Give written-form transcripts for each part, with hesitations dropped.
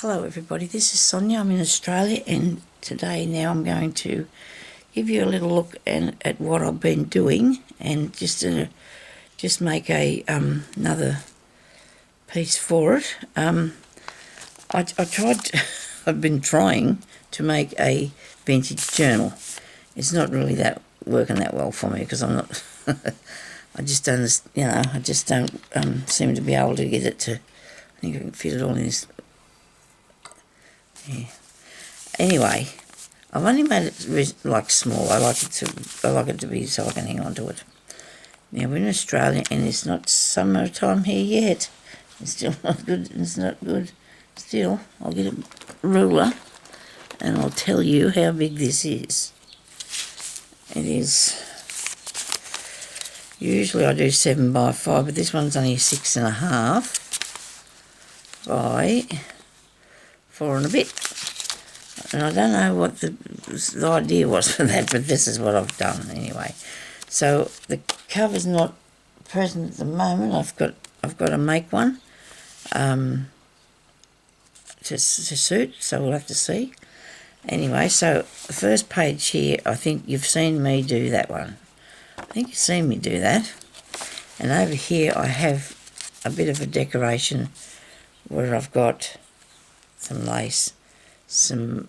Hello everybody, this is Sonya. I'm in Australia and today now I'm going to give you a little look at what I've been doing and just make another piece for it. I've been trying to make a vintage journal. It's not really working that well for me because I'm not I just don't seem to be able to get it to. I think I can fit it all in this. Yeah. Anyway, I've only made it like small. I like it to be so I can hang on to it. Now we're in Australia and it's not summertime here yet. It's still not good. It's not good. Still, I'll get a ruler and I'll tell you how big this is. It is. Usually I do 7 by 5, but this one's only 6.5 by 4 and a bit. And I don't know what the idea was for that, but this is what I've done anyway. So the cover's not present at the moment. I've got to make one to suit, so we'll have to see. Anyway, so the first page here, I think you've seen me do that one. I think you've seen me do that. And over here I have a bit of a decoration where I've got some lace, some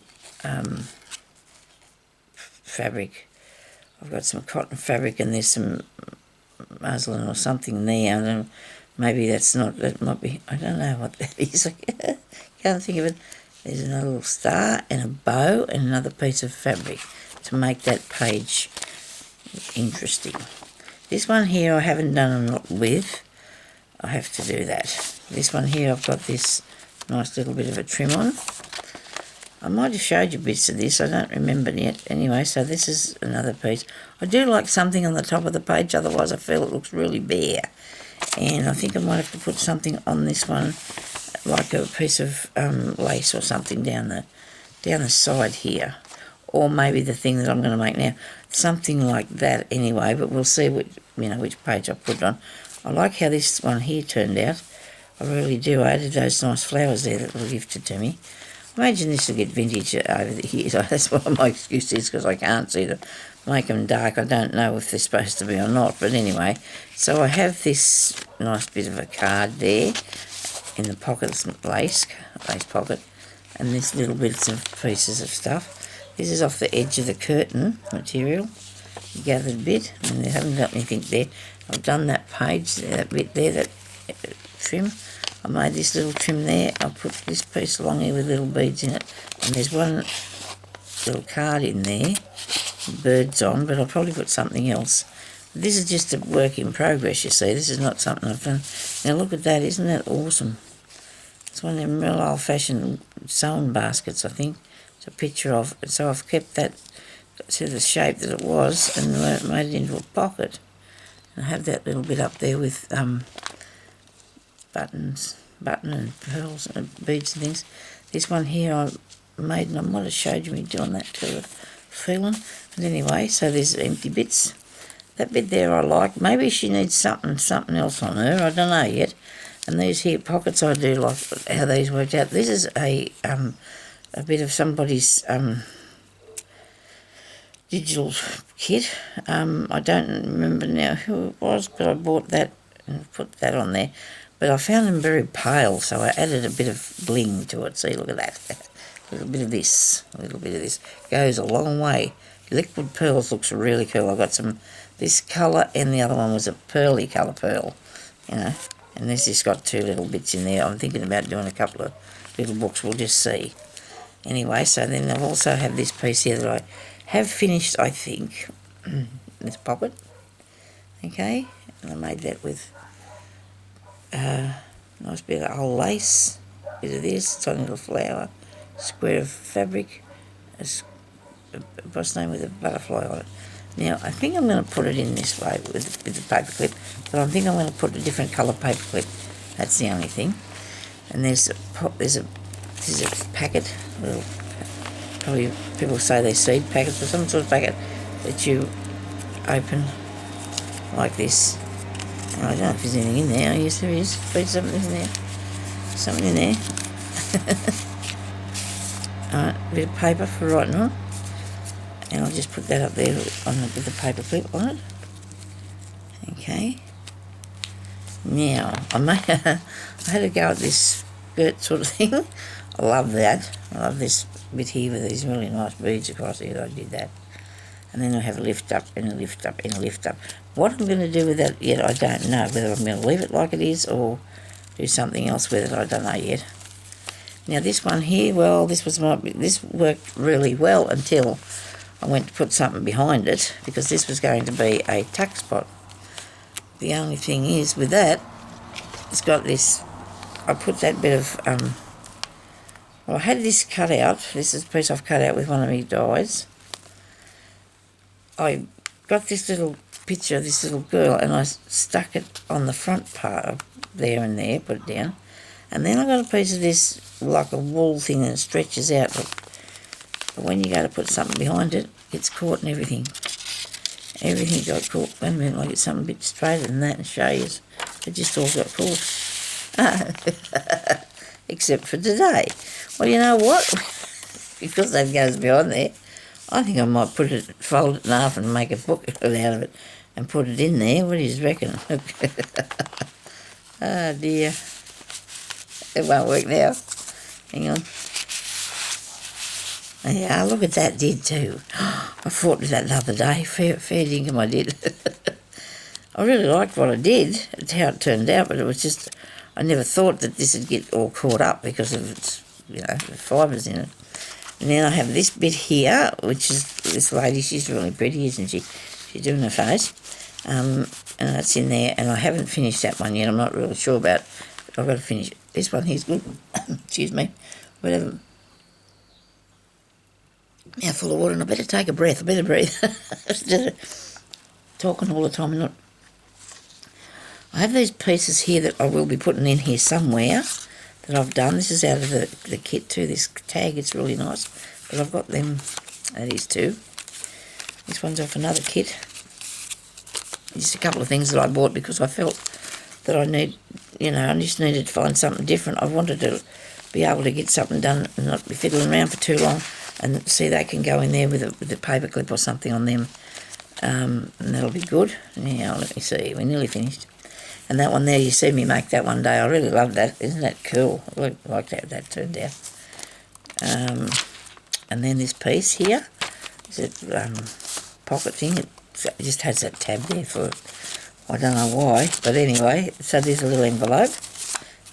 fabric. I've got some cotton fabric and there's some muslin or something there. I don't, maybe that's not, that might be, I don't know what that is. I can't think of it. There's another little star and a bow and another piece of fabric to make that page interesting. This one here I haven't done a lot with. I have to do that. This one here I've got this nice little bit of a trim on. I might have showed you bits of this, I don't remember yet. Anyway, so this is another piece. I do like something on the top of the page, otherwise I feel it looks really bare. And I think I might have to put something on this one, like a piece of lace or something down the side here. Or maybe the thing that I'm going to make now. Something like that anyway, but we'll see which page I put it on. I like how this one here turned out. I really do. I added those nice flowers there that were gifted to me. Imagine this will get vintage over the years. That's what my excuse is, because I can't see them. Make them dark. I don't know if they're supposed to be or not. But anyway, so I have this nice bit of a card there in the pocket, some lace pocket, and this little bits of pieces of stuff. This is off the edge of the curtain material, gathered bit, and they haven't got anything there. I've done that page, that bit there, that trim. I made this little trim there. I'll put this piece along here with little beads in it. And there's one little card in there, birds on, but I'll probably put something else. This is just a work in progress, you see. This is not something I've done. Now look at that, isn't that awesome? It's one of them real old-fashioned sewing baskets, I think. It's a picture of it. So I've kept that to the shape that it was and made it into a pocket. And I have that little bit up there with button and pearls and beads and things. This one here I made, and I might have showed you me doing that to the feeling. But anyway, so there's empty bits. That bit there I like. Maybe she needs something else on her. I don't know yet. And these here pockets, I do like how these worked out. This is a bit of somebody's digital kit. I don't remember now who it was, but I bought that and put that on there. But I found them very pale, so I added a bit of bling to it. See, look at that. A little bit of this. Goes a long way. Liquid pearls looks really cool. I got some this colour, and the other one was a pearly colour pearl, you know. And this just got 2 little bits in there. I'm thinking about doing a couple of little books. We'll just see. Anyway, so then I've also have this piece here that I have finished, I think. This pocket. Okay, and I made that with nice bit of old lace, bit of this, tiny little flower, square of fabric, a boss name with a butterfly on it. Now, I think I'm going to put it in this way with the paper clip, but I think I'm going to put a different colour paper clip. That's the only thing. And there's a packet, probably people say they're seed packets, or some sort of packet that you open like this. I don't know if there's anything in there. Yes, there is. Put something in there. Something in there. a bit of paper for writing on, and I'll just put that up there with the paper clip on it. Okay. Now, I had a go at this skirt sort of thing. I love that. I love this bit here with these really nice beads across here. I did that. And then I have a lift up and a lift up and a lift up. What I'm going to do with that yet, I don't know. Whether I'm going to leave it like it is or do something else with it, I don't know yet. Now this one here, well, this worked really well until I went to put something behind it, because this was going to be a tuck spot. The only thing is with that, it's got this, I put that bit of, well, I had this cut out. This is a piece I've cut out with one of my dies. I got this little picture of this little girl and I stuck it on the front part of there and there, put it down. And then I got a piece of this, like a wool thing that stretches out. But when you go to put something behind it, it's caught in everything. Everything got caught. Wait a minute, I'll get something a bit straighter than that and show you. It just all got caught. Except for today. Well, you know what? Because that goes behind there, I think I might fold it in half and make a book out of it and put it in there. What do you reckon? Oh dear. It won't work now. Hang on. Yeah, look at that, did too. I fought with that the other day. Fair dinkum I did. I really liked what I did. It's how it turned out, but it was just, I never thought that this would get all caught up because of its, the fibres in it. And then I have this bit here, which is this lady. She's really pretty, isn't she? She's doing her face. And that's in there, and I haven't finished that one yet. I'm not really sure about it. I've got to finish it. This one here's good. Excuse me. Whatever. Now full of water, and I better take a breath. I better breathe. Instead of talking all the time. I have these pieces here that I will be putting in here somewhere that I've done. This is out of the kit too, this tag. It's really nice. But I've got them. That is too. This one's off another kit. Just a couple of things that I bought because I felt that I just needed to find something different. I wanted to be able to get something done and not be fiddling around for too long. And see, they can go in there with a paper clip or something on them. And that'll be good. Now, let me see. We're nearly finished. And that one there, you see me make that one day. I really love that. Isn't that cool? I like that turned out. And then this piece here is a pocket thing. It just has that tab there for it. I don't know why, but anyway, so there's a little envelope.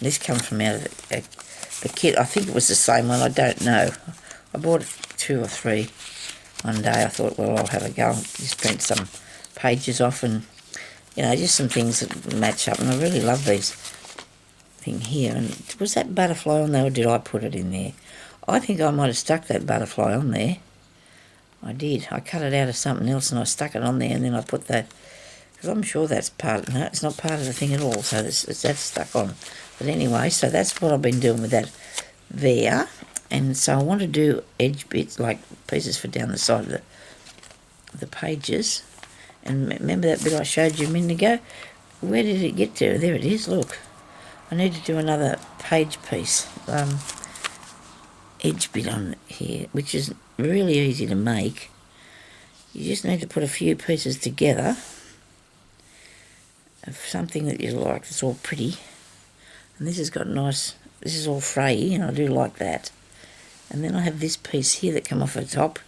This comes from out of the kit. I think it was the same one. I don't know. I bought 2 or 3 one day. I thought, well, I'll have a go and just print some pages off and, just some things that match up. And I really love these thing here. And was that butterfly on there or did I put it in there? I think I might have stuck that butterfly on there. I did. I cut it out of something else and I stuck it on there, and then I put that, because I'm sure that's no, it's not part of the thing at all, so that's stuck on. But anyway, so that's what I've been doing with that there. And so I want to do edge bits, like pieces for down the side of the pages. And remember that bit I showed you a minute ago? Where did it get to? There it is, look. I need to do another page piece, edge bit on here, which is really easy to make. You just need to put a few pieces together of something that you like that's all pretty. And this has got nice, this is all frayy, and I do like that. And then I have this piece here that come off the top,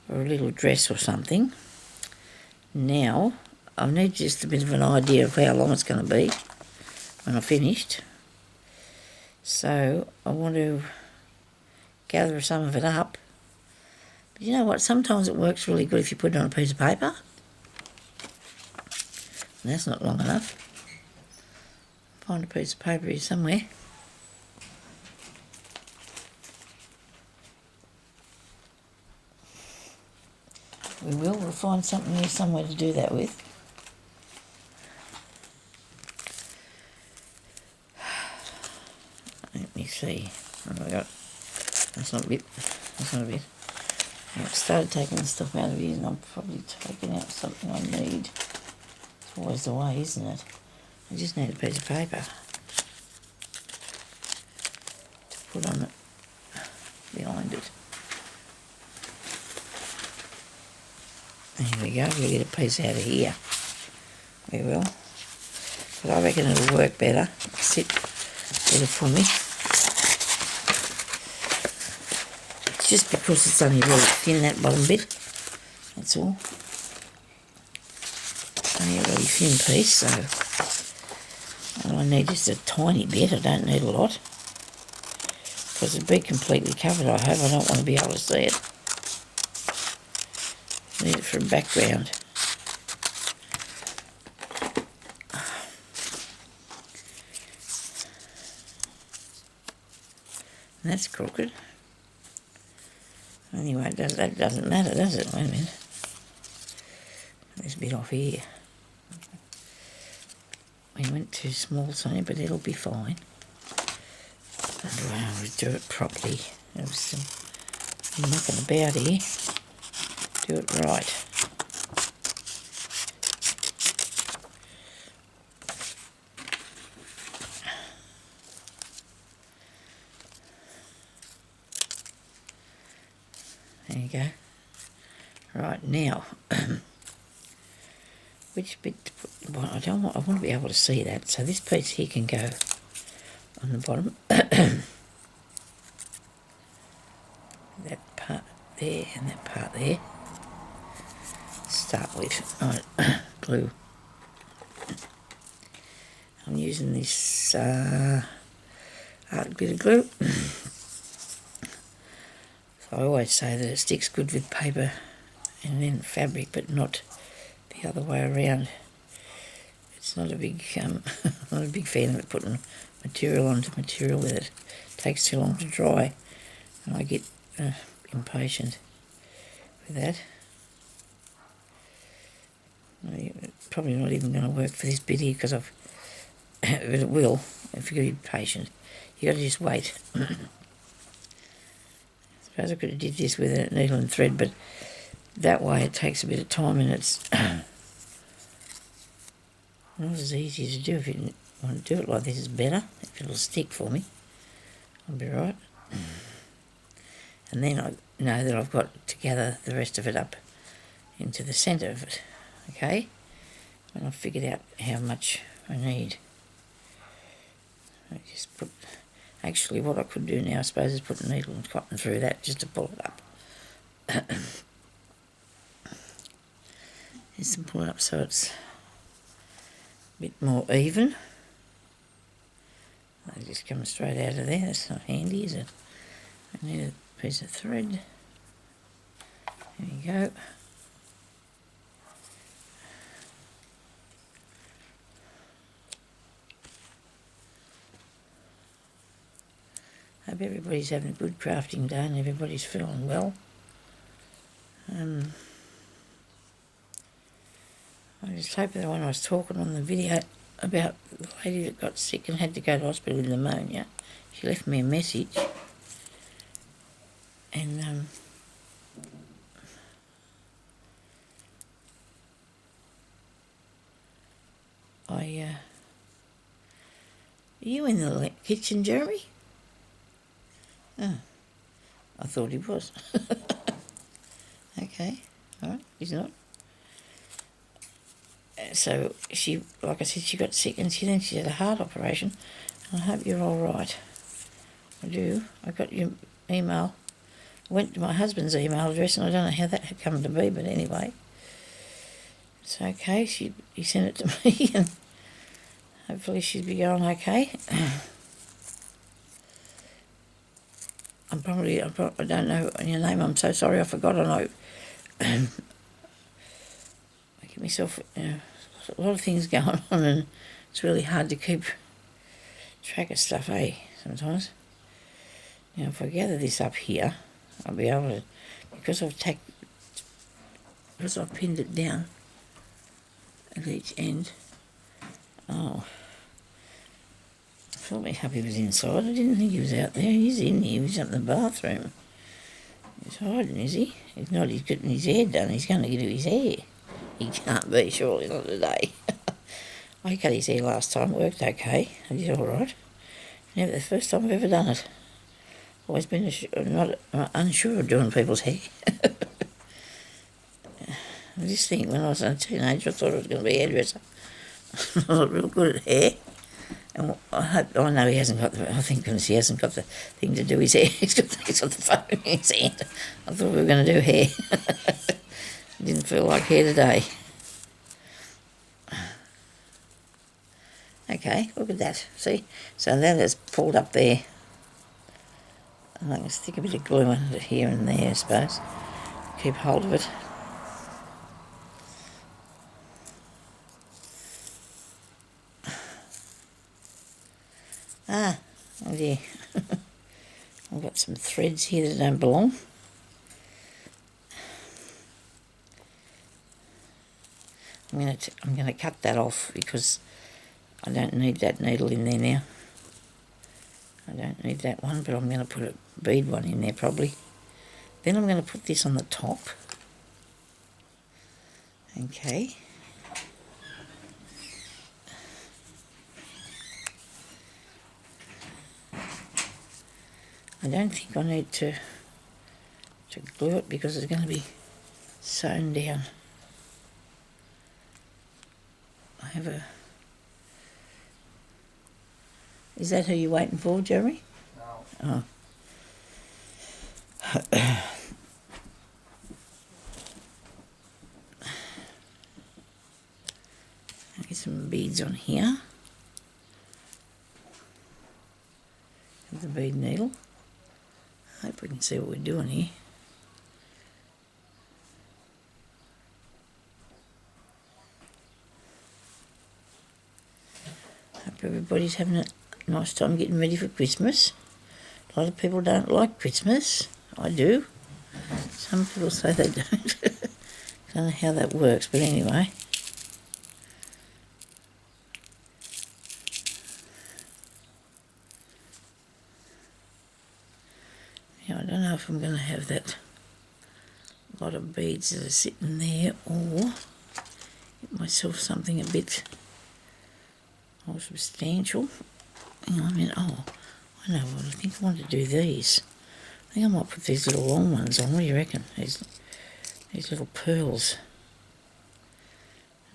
or a little dress or something. Now, I need just a bit of an idea of how long it's going to be when I've finished. So I want to gather some of it up. But you know what, sometimes it works really good if you put it on a piece of paper. And that's not long enough. Find a piece of paper here somewhere. We'll find something here somewhere to do that with. Let me see. What have I got? That's not a bit. That's not a bit. I've started taking the stuff out of here and I'm probably taking out something I need. It's always the way, isn't it? I just need a piece of paper to put on it behind it. go. We'll get a piece out of here. We will. But I reckon it'll work better. Sit better for me. It's just because it's only really thin, that bottom bit. That's all. Only a really thin piece, so all I need is a tiny bit. I don't need a lot. Because it'd be completely covered, I hope. I don't want to be able to see it. Need it for a background. And that's crooked. Anyway, that doesn't matter, does it? Wait a minute. This bit off here. We went too small, Sonya, but it'll be fine. Wow, we do it properly. There's some mucking about here. Do it right. There you go. Right, now, which bit to put? Well, I want to be able to see that. So this piece here can go on the bottom. That part there and that part there. Start with glue. I'm using this art glitter glue. So I always say that it sticks good with paper and then fabric, but not the other way around. It's not a big, not a big fan of it putting material onto material with it. It takes too long to dry, and I get impatient with that. Probably not even going to work for this bit here because but it will if you're going to be patient. You got to just wait. I suppose I could have did this with a needle and thread, but that way it takes a bit of time and it's not as easy to do. If you want to do it like this, is better. If it'll stick for me, I'll be right. And then I know that I've got to gather the rest of it up into the centre of it. Okay, and I've figured out how much I need. I just put, actually what I could do now I suppose is put a needle and cotton through that just to pull it up. Just to pull it up so it's a bit more even. They just come straight out of there, that's not handy, is it? I need a piece of thread. There you go. Hope everybody's having a good crafting day and everybody's feeling well. I just hope that when I was talking on the video about the lady that got sick and had to go to hospital with pneumonia, she left me a message. And are you in the kitchen, Jeremy? Oh, I thought he was. Okay, alright, he's not. So she, like I said, she got sick and she had a heart operation. And I hope you're all right. I do. I got your email. Went to my husband's email address and I don't know how that had come to be, but anyway. It's okay. He sent it to me and hopefully she'll be going okay. I don't know your name. I'm so sorry. I forgot. I know. I get myself a lot of things going on, and it's really hard to keep track of stuff, sometimes. Now, if I gather this up here, I'll be able to, because I've pinned it down at each end. Oh. I thought my hubby was inside. I didn't think he was out there. He's in here. He's up in the bathroom. He's hiding, is he? If not, he's getting his hair done. He's going to do his hair. He can't be, surely not today. I cut his hair last time. It worked okay. I did all right. Never the first time I've ever done it. Always been unsure of doing people's hair. I just think when I was a teenager I thought I was going to be a hairdresser. I'm not real good at hair. And I know he hasn't got I think goodness he hasn't got the thing to do his hair. He's got the phone in his hand. I thought we were going to do hair. Didn't feel like hair today. Okay, look at that. See? So that is pulled up there. And I can stick a bit of glue in it here and there, I suppose. Keep hold of it. Oh dear. I've got some threads here that don't belong. I'm going to cut that off because I don't need that needle in there now. I don't need that one, but I'm going to put a bead one in there probably. Then I'm going to put this on the top. Okay. I don't think I need to glue it because it's going to be sewn down. I have a... Is that who you're waiting for, Jeremy? No. Oh. Get some beads on here. With the bead needle. Hope we can see what we're doing here. Hope everybody's having a nice time getting ready for Christmas. A lot of people don't like Christmas. I do. Some people say they don't. Don't know how that works, but anyway. Yeah, I don't know if I'm going to have that lot of beads that are sitting there or get myself something a bit more substantial. Hang on a minute. Oh, I know what. I think I want to do these. I think I might put these little long ones on. What do you reckon? These little pearls.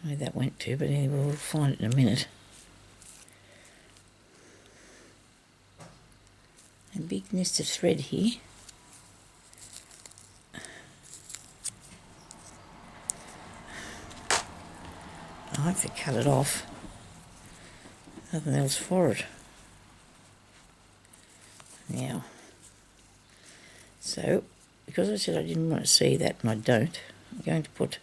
I don't know where that went to, but anyway, we'll find it in a minute. A big nest of thread here. I have to cut it off. Nothing else for it. Now, so, because I said I didn't want to see that, and I don't, I'm going to put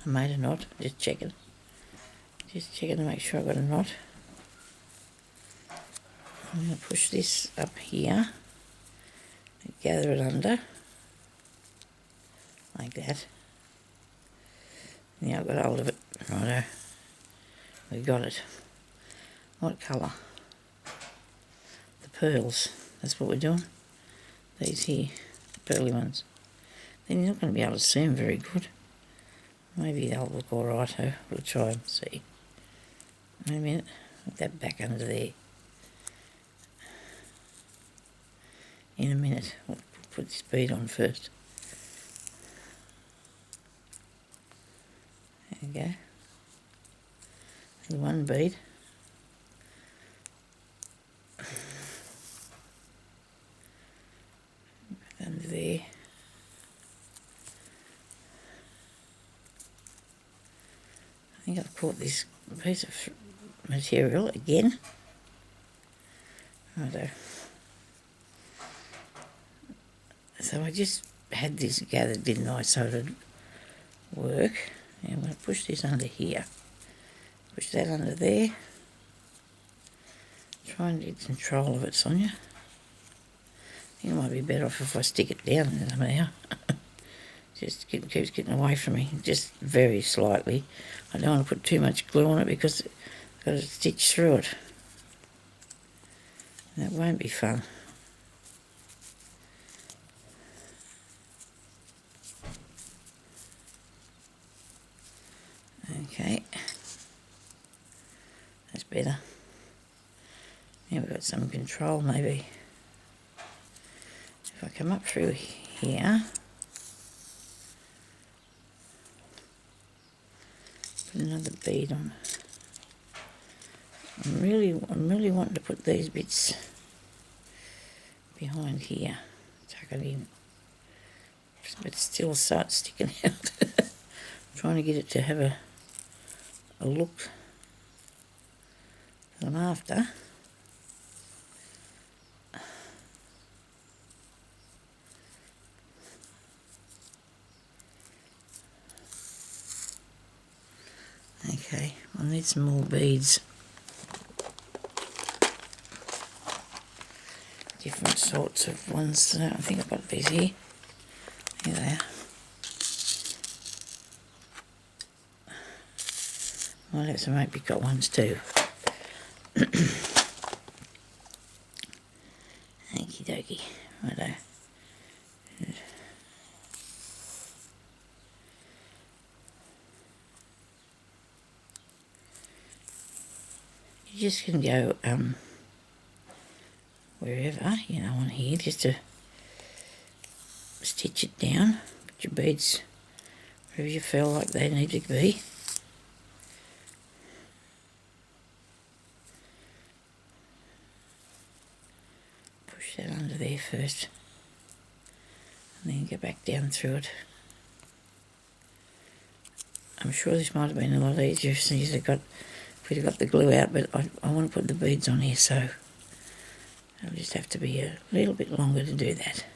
I made a knot, just checking to make sure I've got a knot. I'm going to push this up here and gather it under, like that. Now I've got hold of it. Righto. We got it. What colour? The pearls. That's what we're doing. These here, the pearly ones. Then you're not going to be able to see them very good. Maybe they'll look alright, though. We'll try and see. Wait a minute. Put that back under there. In a minute. We'll put this bead on first. There we go. And one bead. Under there. I think I've caught this piece of material again. Righto. So I just had this gathered, didn't I, so it'd work. And I'm going to push this under here. Push that under there. Try and get control of it, Sonya. I think it might be better off if I stick it down somehow. Just keeps getting away from me, just very slightly. I don't want to put too much glue on it because I've got to stitch through it. That won't be fun. Okay, that's better. Now we've got some control maybe. If I come up through here, put another bead on. I'm really wanting to put these bits behind here, tuck it in, but it still starts sticking out. I'm trying to get it to have a look that I'm after. Okay, I need some more beads. Different sorts of ones. I think I've got these here. Here they are. Might have some apricot ones too. Okie dokie. Righto. You just can go wherever, you know, on here, just to stitch it down. Put your beads wherever you feel like they need to be. Push that under there first, and then go back down through it. I'm sure this might have been a lot easier if we'd have got the glue out, but I want to put the beads on here, so I'll just have to be a little bit longer to do that.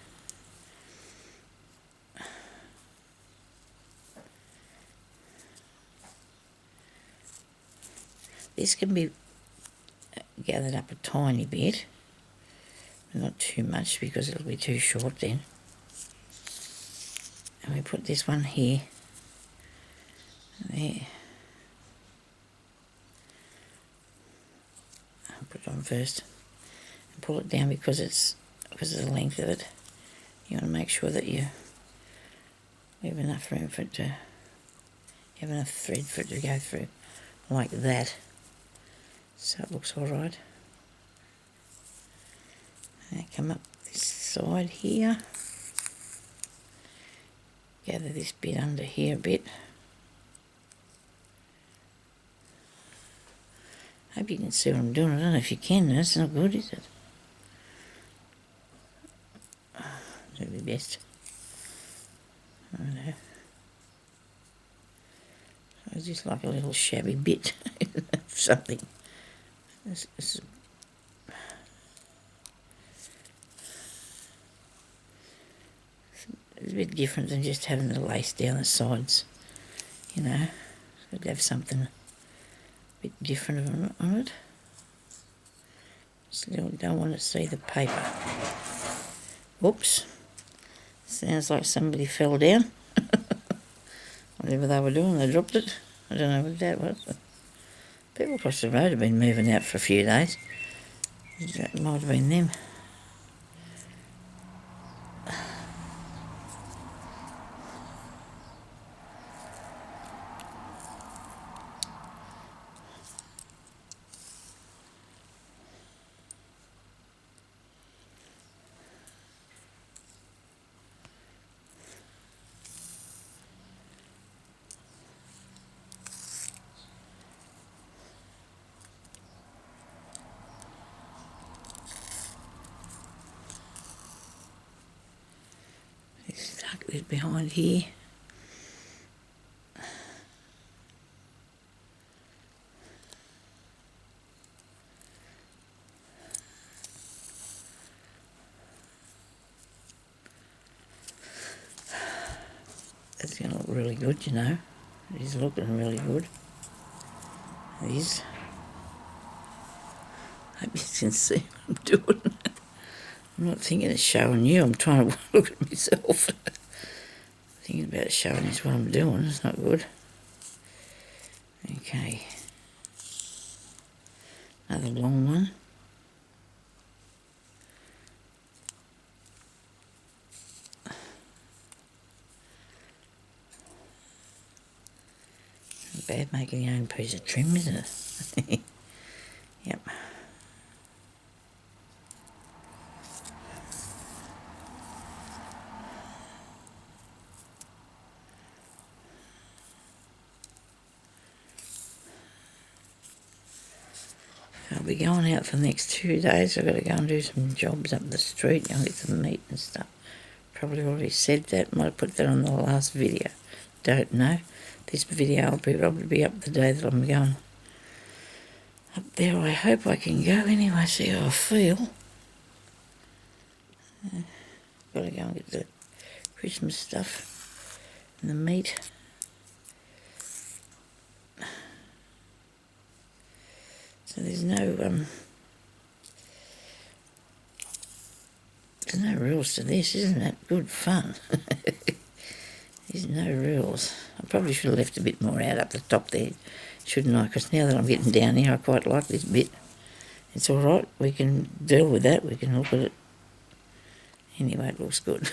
This can be gathered up a tiny bit, but not too much because it'll be too short then. And we put this one here, there. I'll put it on first and pull it down because of the length of it. You want to make sure that you have enough room for it to, you have enough thread for it to go through like that, so it looks all right. Now come up this side here, gather this bit under here a bit. Hope you can see what I'm doing. I don't know if you can. That's not good, is it? Do the best. I don't know. It's just like a little shabby bit of something. It's a bit different than just having the lace down the sides, you know. So to have something a bit different on it. Still don't want to see the paper. Whoops. Sounds like somebody fell down. Whatever they were doing, they dropped it. I don't know what that was. People across the road have been moving out for a few days. That might have been them. Tuck this behind here. That's going to look really good, you know. It is looking really good. It is. Hope you can see what I'm doing. I'm not thinking of showing you, I'm trying to look at myself. Thinking about showing you what I'm doing, it's not good. Okay. Another long one. Not bad making your own piece of trim, isn't it? Yep. I'll be going out for the next 2 days. I've got to go and do some jobs up the street and get some meat and stuff. Probably already said that. Might have put that on the last video. Don't know. This video will probably be up the day that I'm going up there. I hope I can go anyway, see how I feel. Got to go and get the Christmas stuff and the meat. So there's no rules to this, isn't it? Good fun. There's no rules. I probably should have left a bit more out up the top there, shouldn't I? Because now that I'm getting down here, I quite like this bit. It's all right. We can deal with that. We can look at it. Anyway, it looks good.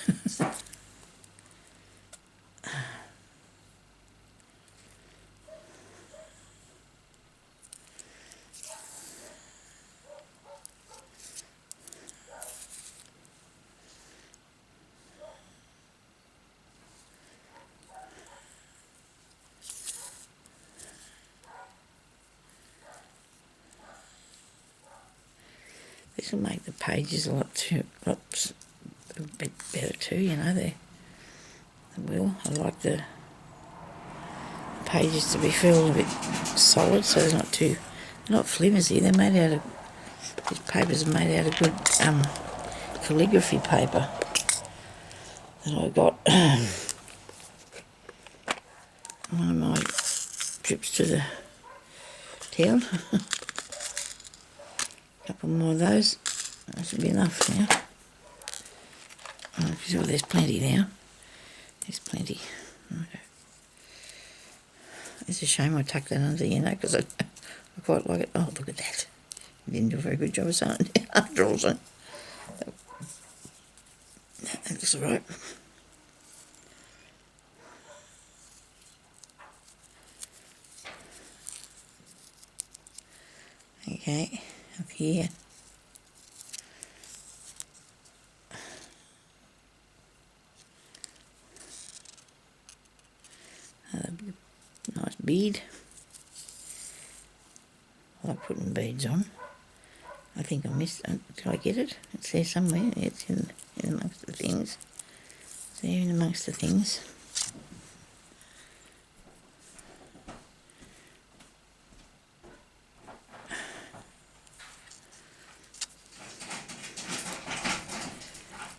This will make the pages a bit better too, you know. They will. I like the pages to be filled a bit solid, so they're not flimsy. They're made out of, these papers are made out of good calligraphy paper that I got one of my trips to the town. A couple more of those. That should be enough now. Oh, sure, there's plenty now. There's plenty. Okay. It's a shame I tucked that under, you know, because I quite like it. Oh, look at that. You didn't do a very good job of sewing it after all, so. That looks all right. Okay, up here. Nice bead. I like putting beads on. I think I missed. Did I get it? It's there somewhere. It's in amongst the things. It's there in amongst the things.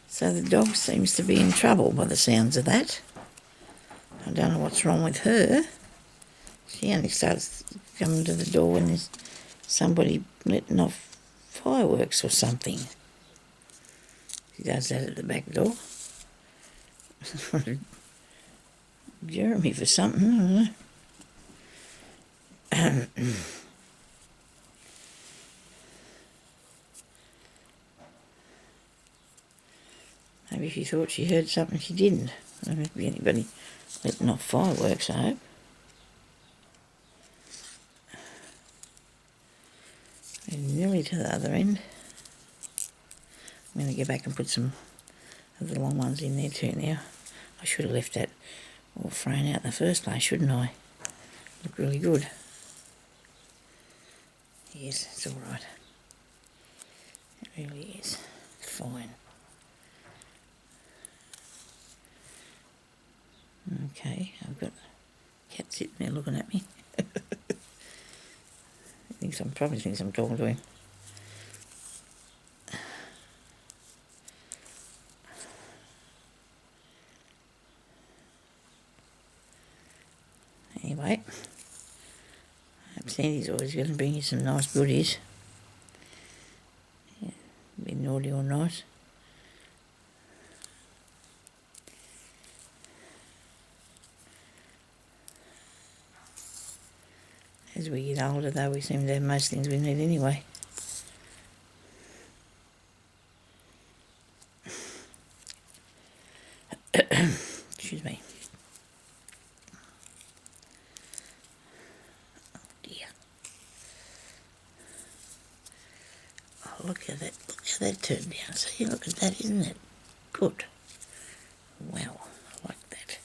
So the dog seems to be in trouble by the sounds of that. I don't know what's wrong with her. She only starts coming to the door when there's somebody letting off fireworks or something. She does that at the back door. Jeremy for something, I don't know. Maybe she thought she heard something she didn't. I don't know if there'd be anybody letting off fireworks, I hope. We're nearly to the other end. I'm going to go back and put some of the long ones in there too now. I should have left that all thrown out in the first place, shouldn't I? Look really good. Yes, it's all right. It really is. It's fine. Okay, I've got a cat sitting there looking at me. Probably thinks I'm talking to him. Anyway, Sandy's always going to bring you some nice goodies. Yeah, be naughty or nice. As we get older, though, we seem to have most things we need anyway. Excuse me. Oh dear. Oh, look at that. Look how that turned out. See, look at that, isn't it? Good. Wow, I like that.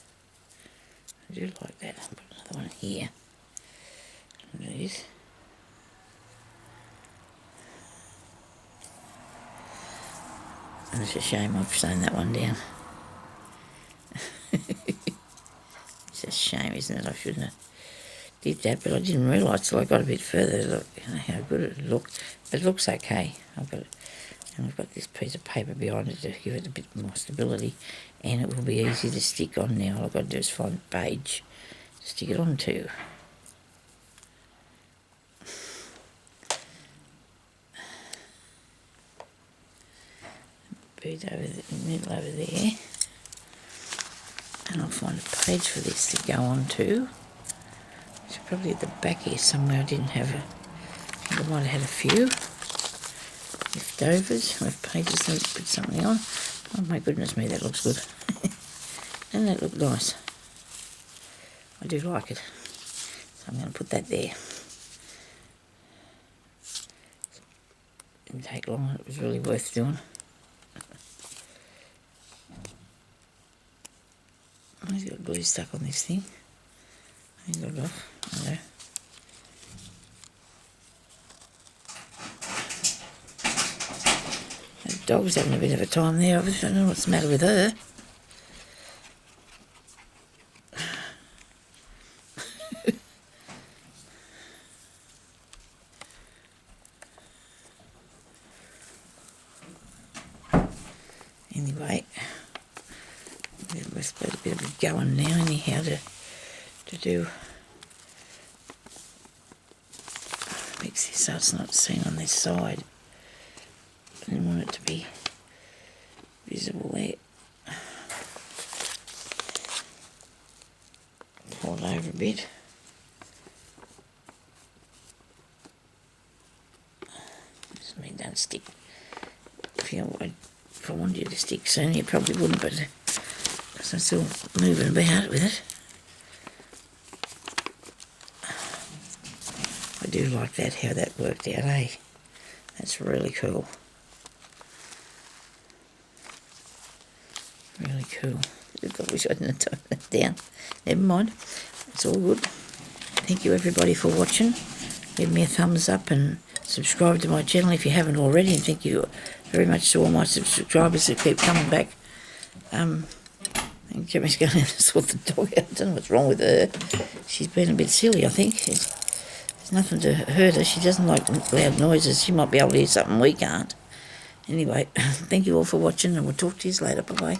I do like that. I'll put another one here. These. And it's a shame I've sewn that one down. It's a shame, isn't it? I shouldn't have did that, but I didn't realise till I got a bit further, look, you know, how good it looked. But it looks okay. And I've got this piece of paper behind it to give it a bit more stability, and it will be easy to stick on now. All I've got to do is find the page to stick it onto. Bead over the middle over there, and I'll find a page for this to go on to. It's probably at the back here somewhere. I didn't have a, I think I might have had a few leftovers with pages to put something on. Oh my goodness me, that looks good. Doesn't that look nice? I do like it. So I'm going to put that there. Didn't take long, it was really worth doing. I've got glue stuck on this thing. I ain't got it off. Hello. The dog's having a bit of a time there. I don't know what's the matter with her. Anyway, we've got a bit of it going now anyhow to do. Mix this so it's not seen on this side. I didn't want it to be visible there. Pull it over a bit. Just mean don't stick. If I wanted you to stick soon, you probably wouldn't, but because I'm still moving about with it. I do like that, how that worked out, eh? That's really cool. Really cool. I wish I didn't have taken that down. Never mind. It's all good. Thank you everybody for watching. Give me a thumbs up and subscribe to my channel if you haven't already, and thank you very much to all my subscribers that keep coming back. I think Jimmy's going to sort the dog out. I don't know what's wrong with her. She's been a bit silly, I think. There's nothing to hurt her. She doesn't like loud noises. She might be able to hear something we can't. Anyway, thank you all for watching, and we'll talk to you later. Bye-bye.